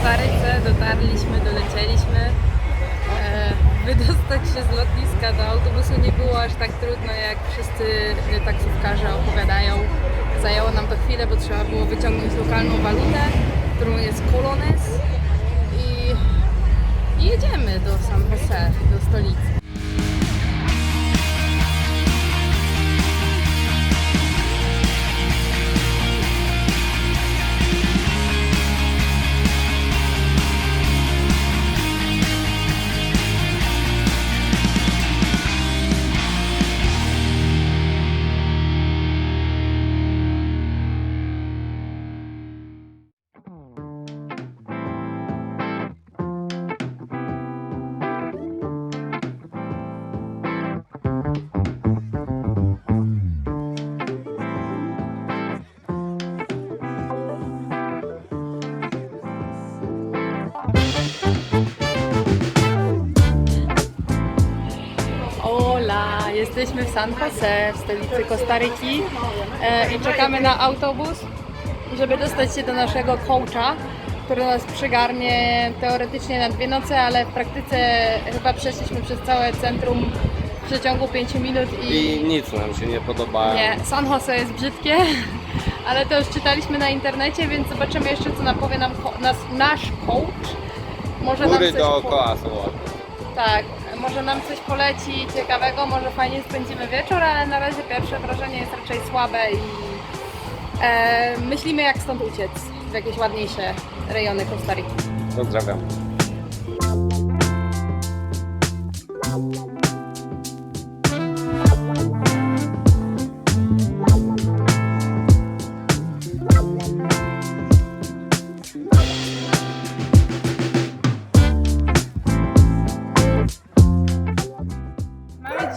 Kostaryce dolecieliśmy. Wydostać się z lotniska do autobusu nie było aż tak trudno, jak wszyscy taksówkarze opowiadają. Zajęło nam to chwilę, bo trzeba było wyciągnąć lokalną walutę, którą jest colones i jedziemy do San Jose, do stolicy. Jesteśmy w San Jose, w stolicy Kostaryki i czekamy na autobus, żeby dostać się do naszego coacha, który nas przygarnie teoretycznie na 2 noce, ale w praktyce chyba przeszliśmy przez całe centrum w przeciągu 5 minut i nic nam się nie podobało. Nie, San Jose jest brzydkie, ale to już czytaliśmy na internecie, więc zobaczymy jeszcze, co powie nam nasz coach. Może Góry nam coś dookoła są ładne. Tak, może nam coś poleci ciekawego, może fajnie spędzimy wieczór, ale na razie pierwsze wrażenie jest raczej słabe i myślimy, jak stąd uciec w jakieś ładniejsze rejony Kostaryki. Pozdrawiam.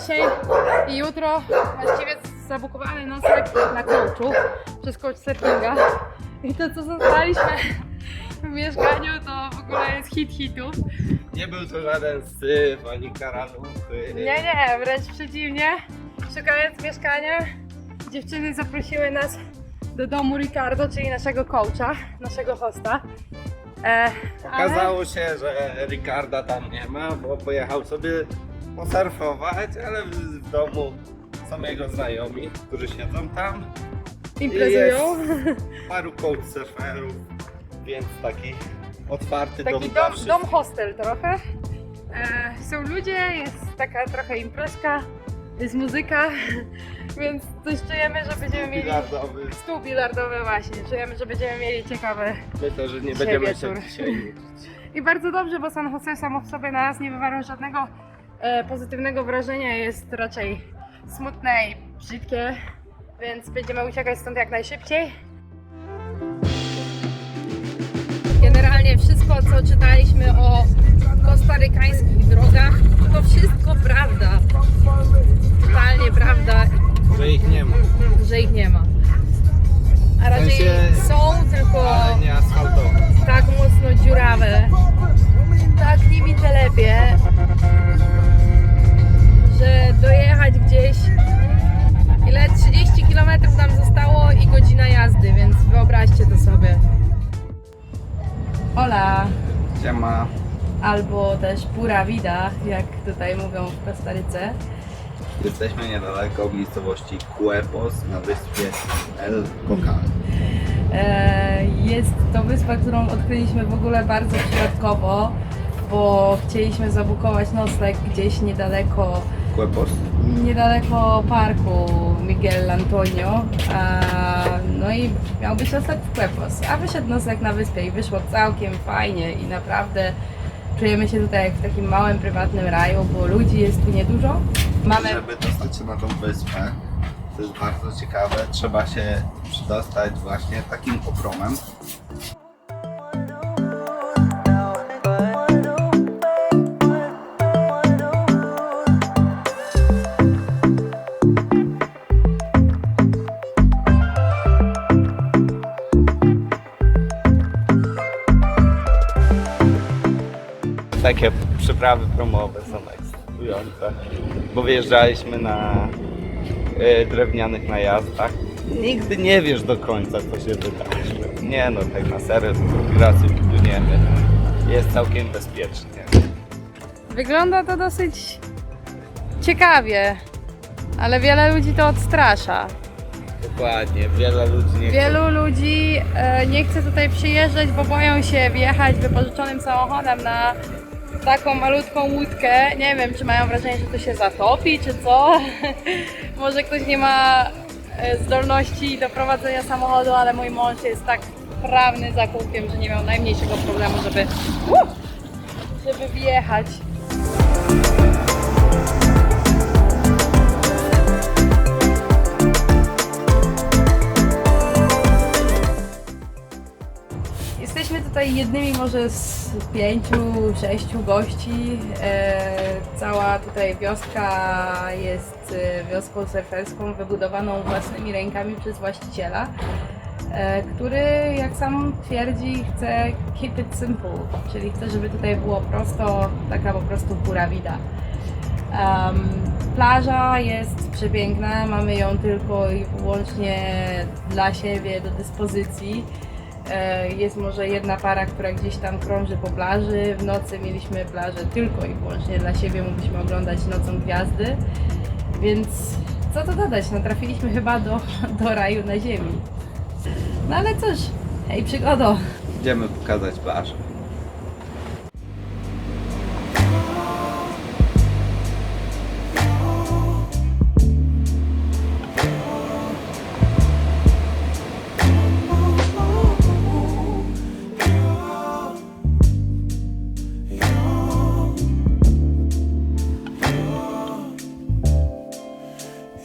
Dzisiaj i jutro właściwie zabukowany nocleg na coachu przez coach surfinga i to, co zostaliśmy w mieszkaniu, to w ogóle jest hit hitów. Nie był to żaden syf ani karaluchy. Nie, wręcz przeciwnie. Szukając mieszkania, dziewczyny zaprosiły nas do domu Ricardo, czyli naszego coacha, naszego hosta. Okazało się, że Ricarda tam nie ma, bo pojechał sobie posurfować, ale w domu są jego znajomi, którzy siedzą tam. Imprezują. Jest paru coach surferów, więc taki otwarty Taki dom hostel trochę. Są ludzie, jest taka trochę imprezka, jest muzyka, więc coś czujemy, że będziemy mieli... bilardowy. Stół bilardowy właśnie, czujemy, że będziemy mieli ciekawe... Myślę, że nie Dzisiaj będziemy wieczór. się dzisiaj nudzić. I bardzo dobrze, bo San Jose samo w sobie na nas nie wywarło żadnego pozytywnego wrażenia, jest raczej smutne i brzydkie, więc będziemy uciekać stąd jak najszybciej. Generalnie wszystko, co czytaliśmy o kostarykańskich drogach, to wszystko prawda. Totalnie prawda, Że ich nie ma. że ich nie ma. A raczej W sensie, są, tylko ale nie asfaltowe. tak mocno dziurawe, tak nimi telepie, że dojechać gdzieś, ile 30 km nam zostało i godzina jazdy, więc wyobraźcie to sobie. Hola, Siema. albo też pura vida, jak tutaj mówią w Kostaryce. Jesteśmy niedaleko miejscowości Cuepos na wyspie El Cocal. Jest to wyspa, którą odkryliśmy w ogóle bardzo przypadkowo, bo chcieliśmy zabukować nocleg gdzieś Cuepos? niedaleko parku Miguel Antonio, no i miał być nocleg w Cuepos, a wyszedł nocleg na wyspie i wyszło całkiem fajnie i naprawdę czujemy się tutaj jak w takim małym, prywatnym raju, bo ludzi jest tu niedużo. Żeby dostać się na tą wyspę, to jest bardzo ciekawe, trzeba się przedostać właśnie takim okromem. Takie przyprawy promowe są ekscytujące, bo wyjeżdżaliśmy na drewnianych najazdach. Nigdy nie wiesz do końca, co się wydarzy. Nie no, tak na serio, to raczej płyniemy. jest całkiem bezpiecznie. Wygląda to dosyć ciekawie, ale wiele ludzi to odstrasza. Dokładnie, wiele ludzi nie chce. Wielu ludzi nie chce tutaj przyjeżdżać, bo boją się wjechać wypożyczonym samochodem na taką malutką łódkę. Nie wiem, czy mają wrażenie, że to się zatopi, czy co. Może ktoś nie ma zdolności do prowadzenia samochodu, ale mój mąż jest tak wprawny za kółkiem, że nie miał najmniejszego problemu, żeby wjechać. Jesteśmy tutaj jednymi może z 5-6 gości. Cała tutaj wioska jest wioską surferską wybudowaną własnymi rękami przez właściciela, który, jak sam twierdzi, chce keep it simple, czyli chce, żeby tutaj było prosto, taka po prostu pura vida. Plaża jest przepiękna, mamy ją tylko i wyłącznie dla siebie do dyspozycji. Jest może jedna para, która gdzieś tam krąży po plaży. W nocy mieliśmy plażę tylko i wyłącznie dla siebie, mogliśmy oglądać nocą gwiazdy. Więc co to dodać, no trafiliśmy chyba do raju na ziemi. No ale cóż, hej przygodo! Idziemy pokazać plażę.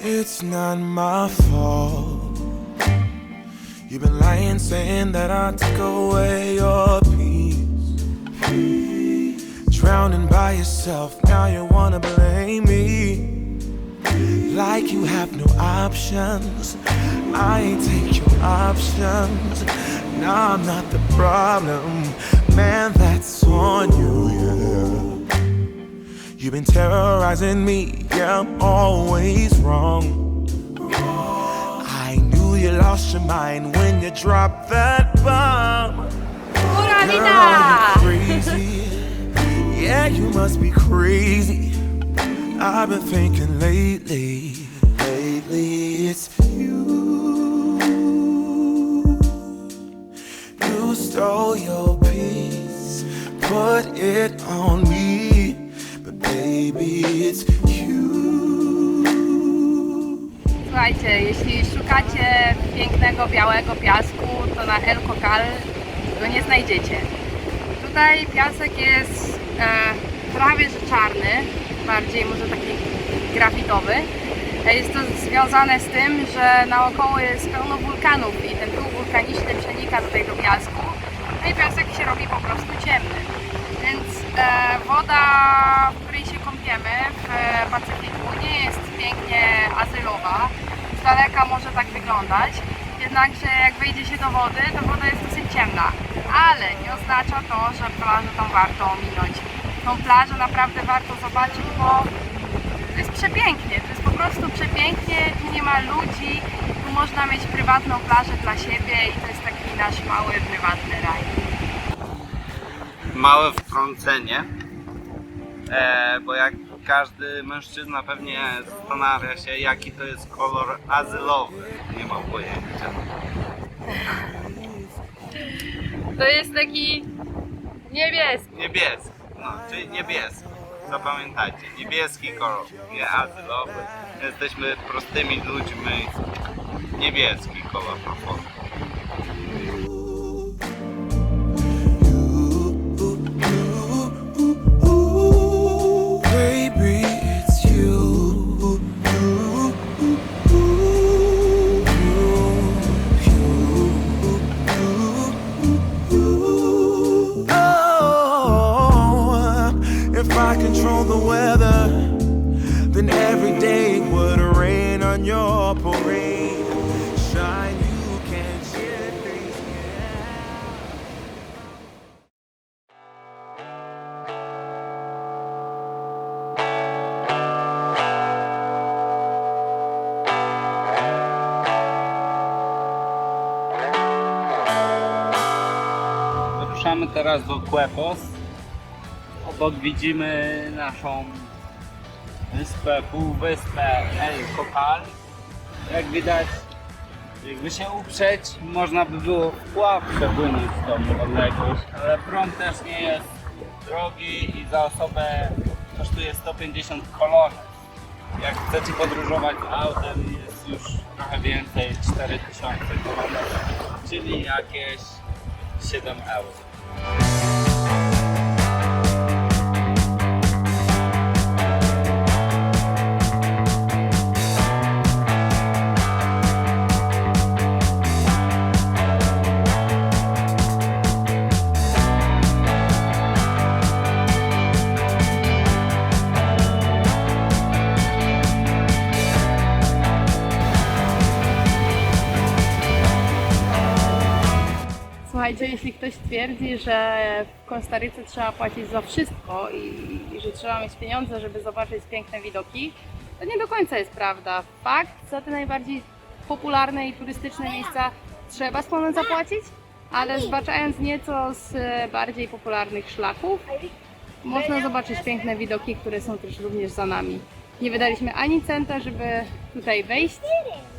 It's not my fault. You've been lying, saying that I took away your peace. Drowning by yourself, now you wanna blame me. Like you have no options. I ain't take your options. Now I'm not the problem, man, that's on you, yeah. You've been terrorizing me, yeah, I'm always wrong. I knew you lost your mind when you dropped that bomb. Pura Girl, vida! are you crazy? Yeah, you must be crazy. I've been thinking lately it's you. You stole your peace, put it on me. Baby, it's you. Słuchajcie, jeśli szukacie pięknego białego piasku, to na El Cocal go nie znajdziecie. Tutaj piasek jest prawie że czarny, bardziej może taki grafitowy. Jest to związane z tym, że naokoło jest pełno wulkanów i ten pył wulkaniczny przenika tutaj do piasku. No i piasek się robi po prostu ciemny. Więc woda, w której się kąpiemy w Pacyfiku, nie jest pięknie azylowa. Z daleka może tak wyglądać. Jednakże jak wejdzie się do wody, to woda jest dosyć ciemna. Ale nie oznacza to, że plażę tam warto ominąć. Tą plażę naprawdę warto zobaczyć, bo to jest przepięknie. To jest po prostu przepięknie. Tu nie ma ludzi. Tu można mieć prywatną plażę dla siebie i to jest taki nasz mały, prywatny raj. Małe wtrącenie, bo jak każdy mężczyzna pewnie zastanawia się, jaki to jest kolor azylowy. Nie mam pojęcia. To jest taki niebieski. Niebieski, no, czyli niebieski. Zapamiętajcie, niebieski kolor, nie azylowy. Jesteśmy prostymi ludźmi. Niebieski kolor proforu. Baby, it's you. Oh, if I control the weather, then every day would rain on your parade. Shine, you can't shed things. Ruszamy teraz do Quepos. Obok widzimy naszą wyspę, półwyspę El Cocal. Jak widać, jakby się uprzeć, można by było wpław przepłynąć tą odległość, ale prom też nie jest drogi i za osobę kosztuje 150 kolonek. Jak chcecie podróżować autem, jest już trochę więcej, 4000 kolonek, czyli jakieś 7 euro. Słuchajcie, jeśli ktoś twierdzi, że w Kostaryce trzeba płacić za wszystko i że trzeba mieć pieniądze, żeby zobaczyć piękne widoki, to nie do końca jest prawda. Fakt, za te najbardziej popularne i turystyczne miejsca trzeba skądś zapłacić, ale zbaczając nieco z bardziej popularnych szlaków, można zobaczyć piękne widoki, które są też również za nami. Nie wydaliśmy ani centa, żeby tutaj wejść.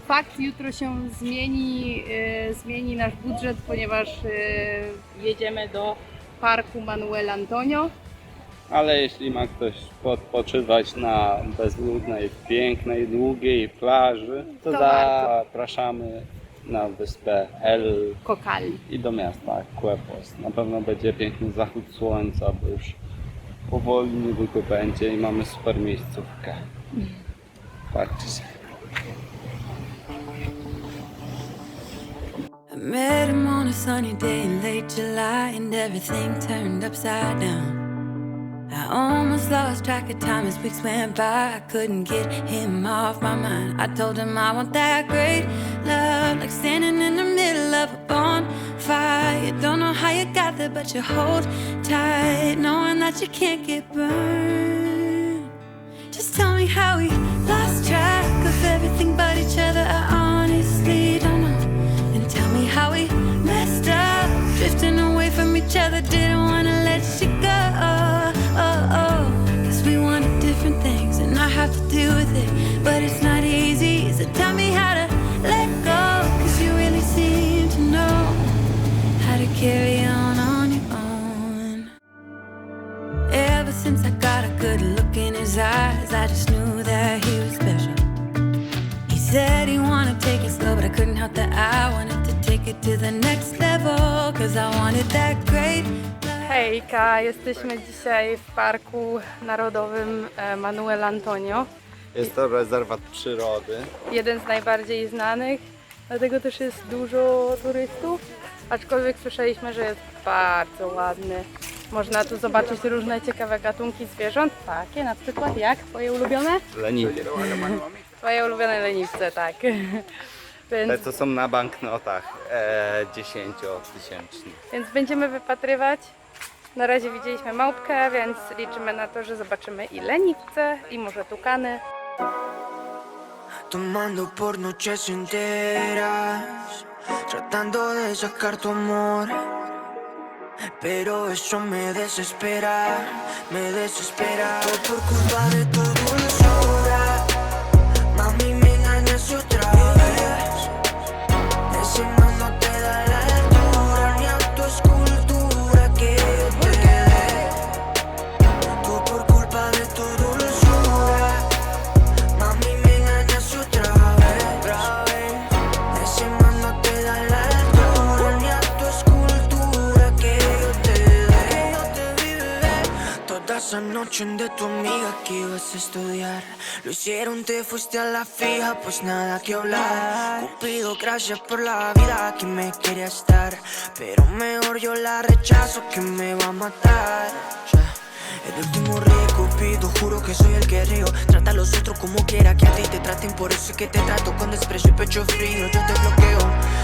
Fakt, jutro się zmieni nasz budżet, ponieważ jedziemy do parku Manuel Antonio. Ale jeśli ma ktoś odpoczywać na bezludnej, pięknej, długiej plaży, to To warto. zapraszamy na wyspę El Cocal. i do miasta Quepos. Na pewno będzie piękny zachód słońca, bo już powoli niedługo będzie i mamy super miejscówkę. Patrzcie. I met him on a sunny day in late July, and everything turned upside down. I almost lost track of time as weeks went by. I couldn't get him off my mind. I told him I want that great love, like standing in the middle of a bonfire. You don't know how you got there, but you hold tight, knowing that you can't get burned. Just tell me how we lost track of everything but each other. I honestly don't know. And tell me how we messed up, drifting away from each other. Didn't wanna let you go. Cause we wanted different things and I have to deal with it, but it's not easy. So tell me how to let go, cause you really seem to know how to carry on your own. Ever since I got a good look in his eyes, I just knew that he was special. He said he wanted to take it slow, but I couldn't help that I wanted to take it to the next level, cause I wanted that great love. Hejka, jesteśmy dzisiaj w Parku Narodowym Manuel Antonio. Jest to rezerwat przyrody. Jeden z najbardziej znanych, dlatego też jest dużo turystów, aczkolwiek słyszeliśmy, że jest bardzo ładny. Można tu zobaczyć różne ciekawe gatunki zwierząt, takie na przykład jak twoje ulubione? Leniwie. Twoje ulubione leniwce, tak. Te Więc, co są na banknotach 10-tysięcznych. więc będziemy wypatrywać. Na razie widzieliśmy małpkę, więc liczymy na to, że zobaczymy i leniwce, i może tukany. Tomando por noches enteras, tratando de sacar tu amor, pero eso me desespera, me desespera. Todo por culpa de tu dulzura, mami me engañas otra vez. Ese man no te da la altura ni a tu escultura que yo te dé. Todo por culpa de tu dulzura, mami me engañas otra vez. Ese man no te da la altura ni a tu escultura que yo te dé. Toda esa noche de tu amiga que ibas a estudiar, lo hicieron, te fuiste a la fija, pues nada que hablar. Cupido, gracias por la vida que me querías dar, pero mejor yo la rechazo que me va a matar. El último rey Cupido, juro que soy el que río. Trata a los otros como quiera que a ti te traten, por eso es que te trato con desprecio y pecho frío. Yo te bloqueo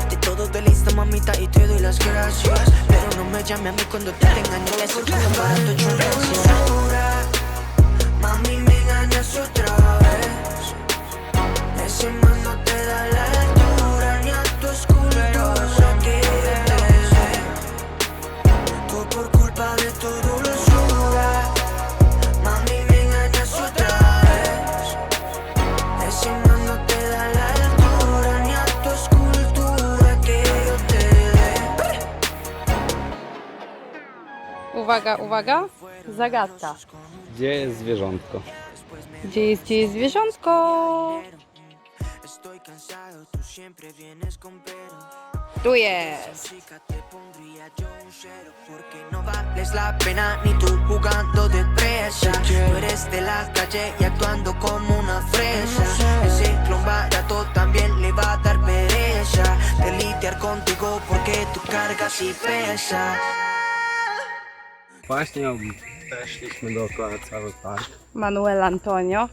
de todo del Insta, mamita, y te doy las gracias, pero no me llame a mí cuando te engaño. Eso es un barato hecho en gracia. Mami, me engañas otra vez. Ese man no te da la altura ni a tu escultura que yo te dé. Todo por culpa de tu dulzura. Uwaga, uwaga. Zagadka. Gdzie jest zwierzątko? Gdzie jest zwierzątko? Estoy cansado, tú siempre vienes con pero. Tu jest. Chica, te pondría yo un cero. Porque no vales la pena ni tú jugando de presa. Tú eres de la calle y actuando como una fresa. Ese clon barato también le va a dar pereza de lidiar contigo porque tú cargas y pesas. Właśnie przeszliśmy dookoła cały park. Manuel Antonio.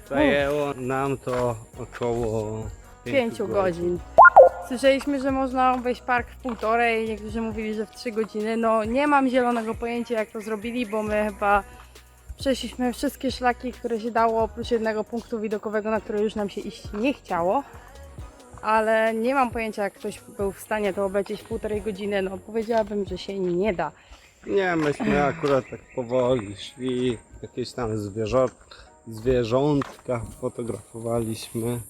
Zajęło nam to około 5 godzin. Słyszeliśmy, że można obejść park w 1,5, niektórzy mówili, że w 3 godziny. No nie mam zielonego pojęcia, jak to zrobili, bo my chyba przeszliśmy wszystkie szlaki, które się dało, oprócz jednego punktu widokowego, na który już nam się iść nie chciało. Ale nie mam pojęcia, jak ktoś był w stanie to oblecieć w 1,5 godziny. No powiedziałabym, że się nie da. Nie, myśmy akurat tak powoli szli, jakieś tam zwierzątka fotografowaliśmy,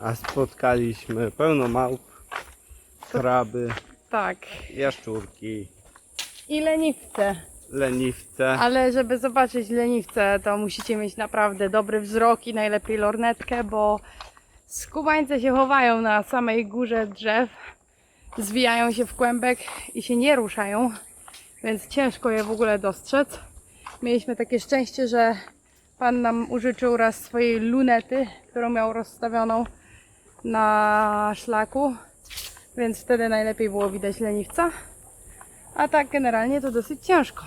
a spotkaliśmy pełno małp, kraby, Tak. jaszczurki, I leniwce. leniwce. Ale żeby zobaczyć leniwce, to musicie mieć naprawdę dobry wzrok i najlepiej lornetkę, bo skubańce się chowają na samej górze drzew, zwijają się w kłębek i się nie ruszają, więc ciężko je w ogóle dostrzec. Mieliśmy takie szczęście, że pan nam użyczył raz swojej lunety, którą miał rozstawioną na szlaku, więc wtedy najlepiej było widać leniwca, a tak generalnie to dosyć ciężko.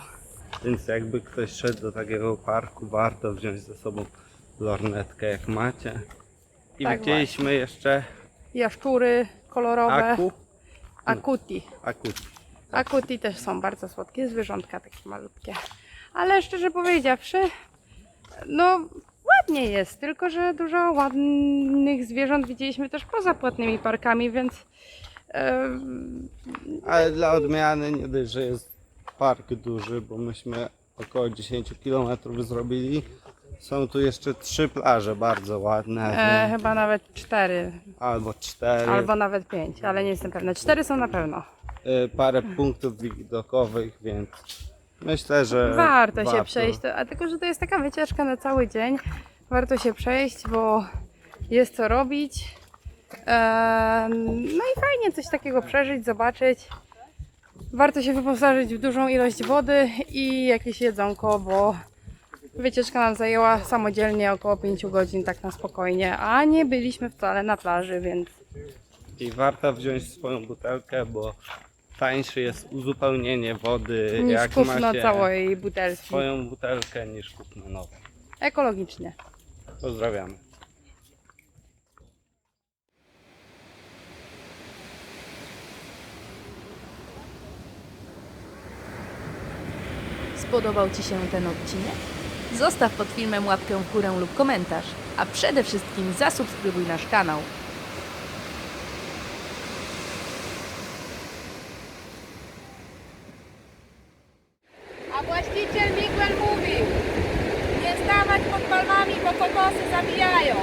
Więc jakby ktoś szedł do takiego parku, warto wziąć ze sobą lornetkę, jak macie. I Tak widzieliśmy jeszcze Jaszczury kolorowe, akuti. akut. Akuti też są bardzo słodkie zwierzątka, takie malutkie. Ale szczerze powiedziawszy, no ładnie jest, tylko że dużo ładnych zwierząt widzieliśmy też poza płatnymi parkami, więc Ale dla odmiany nie dość, że jest park duży, bo myśmy około 10 km zrobili. Są tu jeszcze 3 plaże bardzo ładne, chyba nawet 4, albo 4. albo nawet 5, ale nie jestem pewna. 4 są na pewno. Parę punktów widokowych, więc myślę, że Warto się przejść, a tylko że to jest taka wycieczka na cały dzień. Warto się przejść, bo jest co robić. No i fajnie coś takiego przeżyć, zobaczyć. Warto się wyposażyć w dużą ilość wody i jakieś jedzonko, bo wycieczka nam zajęła samodzielnie około 5 godzin, tak na spokojnie, a nie byliśmy wcale na plaży, więc I warto wziąć swoją butelkę, bo tańsze jest uzupełnienie wody, niż jak kupno macie całej butelki. swoją butelkę, niż kupno nową. Ekologicznie. Pozdrawiamy. Spodobał Ci się ten odcinek? Zostaw pod filmem łapkę w górę lub komentarz, a przede wszystkim zasubskrybuj nasz kanał. A właściciel Miguel mówił, nie stawać pod palmami, bo kokosy zabijają.